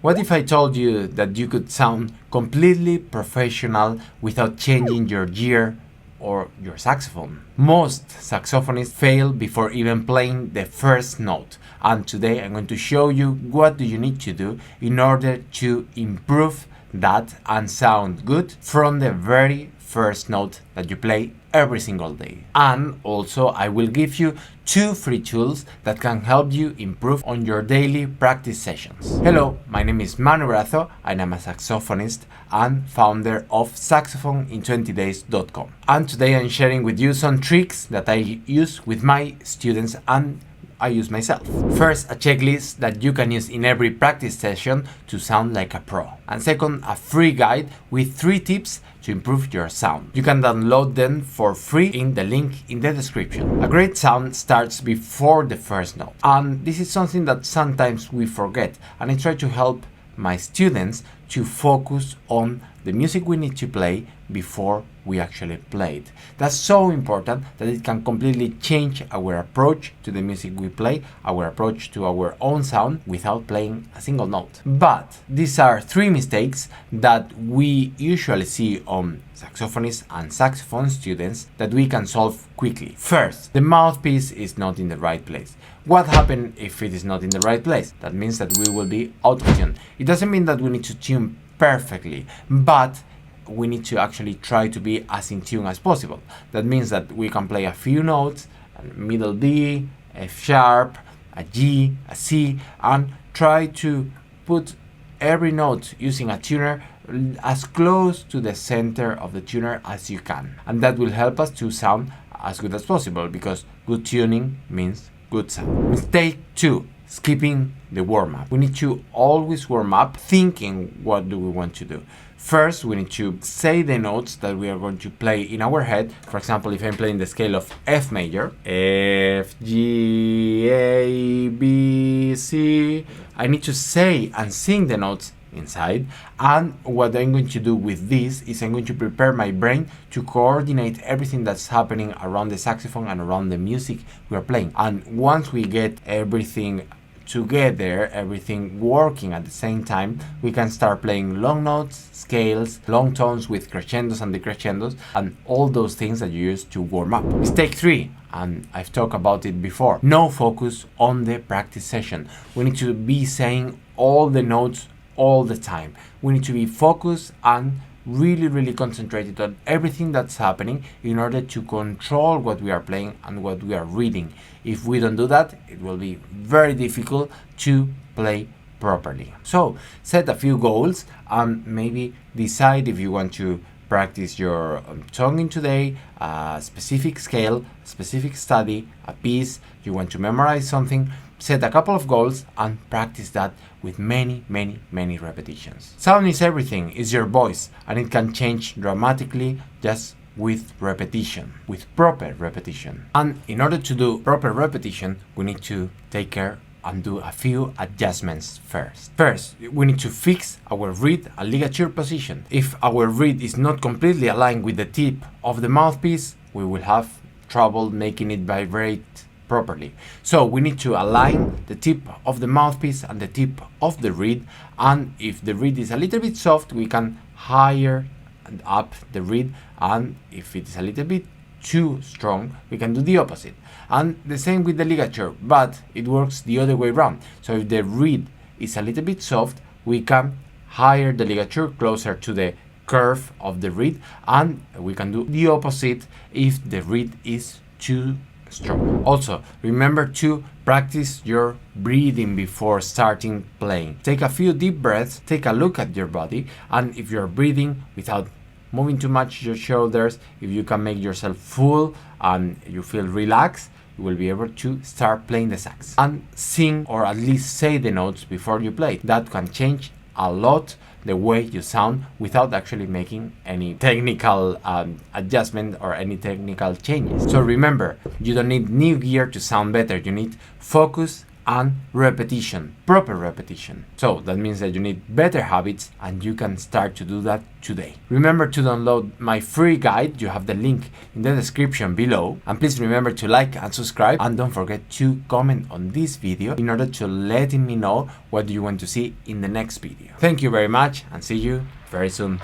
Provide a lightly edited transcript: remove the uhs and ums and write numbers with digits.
What if I told you that you could sound completely professional without changing your gear or your saxophone? Most saxophonists fail before even playing the first note, and today I'm going to show you what do you need to do in order to improve that and sound good from the very first note that you play every single day. And also I will give you 2 free tools that can help you improve on your daily practice sessions. Hello, my name is Manu Brazo and I'm a saxophonist and founder of saxophoneintwentydays.com. And today I'm sharing with you some tricks that I use with my students and I use myself. First, a checklist that you can use in every practice session to sound like a pro. And second, a free guide with 3 tips to improve your sound. You can download them for free in the link in the description. A great sound starts before the first note. And this is something that sometimes we forget. And I try to help my students to focus on the music we need to play before we actually play it. That's so important that it can completely change our approach to the music we play, our approach to our own sound without playing a single note. But these are 3 mistakes that we usually see on saxophonists and saxophone students that we can solve quickly. First, the mouthpiece is not in the right place. What happens if it is not in the right place? That means that we will be out of tune. It doesn't mean that we need to tune perfectly, but we need to actually try to be as in tune as possible. That means that we can play a few notes, a middle D, F sharp, a G, a C, and try to put every note using a tuner as close to the center of the tuner as you can. And that will help us to sound as good as possible, because good tuning means good sound. Mistake 2. Skipping the warm-up. We need to always warm up thinking what do we want to do. First, we need to say the notes that we are going to play in our head. For example, if I'm playing the scale of F major, F, G, A, B, C, I need to say and sing the notes inside. And what I'm going to do with this is I'm going to prepare my brain to coordinate everything that's happening around the saxophone and around the music we are playing. And once we get everything together, everything working at the same time, we can start playing long notes, scales, long tones with crescendos and decrescendos, and all those things that you use to warm up. Mistake 3, and I've talked about it before, no focus on the practice session. We need to be saying all the notes all the time. We need to be focused and really concentrated on everything that's happening in order to control what we are playing and what we are reading. If we don't do that, it will be very difficult to play properly. So set a few goals and maybe decide if you want to practice your tonguing today, a specific scale, specific study, a piece, you want to memorize something. Set a couple of goals and practice that with many repetitions. Sound is everything, it's your voice, and it can change dramatically just with repetition, with proper repetition. And in order to do proper repetition, we need to take care and do a few adjustments first. First, we need to fix our reed and ligature position. If our reed is not completely aligned with the tip of the mouthpiece, we will have trouble making it vibrate properly. So we need to align the tip of the mouthpiece and the tip of the reed, and if the reed is a little bit soft, we can higher and up the reed, and if it is a little bit too strong, we can do the opposite. And the same with the ligature, but it works the other way around. So if the reed is a little bit soft, we can higher the ligature closer to the curve of the reed, and we can do the opposite if the reed is too strong. Also, remember to practice your breathing before starting playing. Take a few deep breaths, take a look at your body, and if you're breathing without moving too much your shoulders, if you can make yourself full and you feel relaxed, you will be able to start playing the sax. And sing, or at least say the notes before you play. That can change a lot the way you sound without actually making any technical adjustment or any technical changes. So remember, you don't need new gear to sound better. You need focus and repetition, proper repetition. So that means that you need better habits, and you can start to do that today. Remember to download my free guide. You have the link in the description below. And please remember to like and subscribe, and don't forget to comment on this video in order to letting me know what you want to see in the next video. Thank you very much, and see you very soon.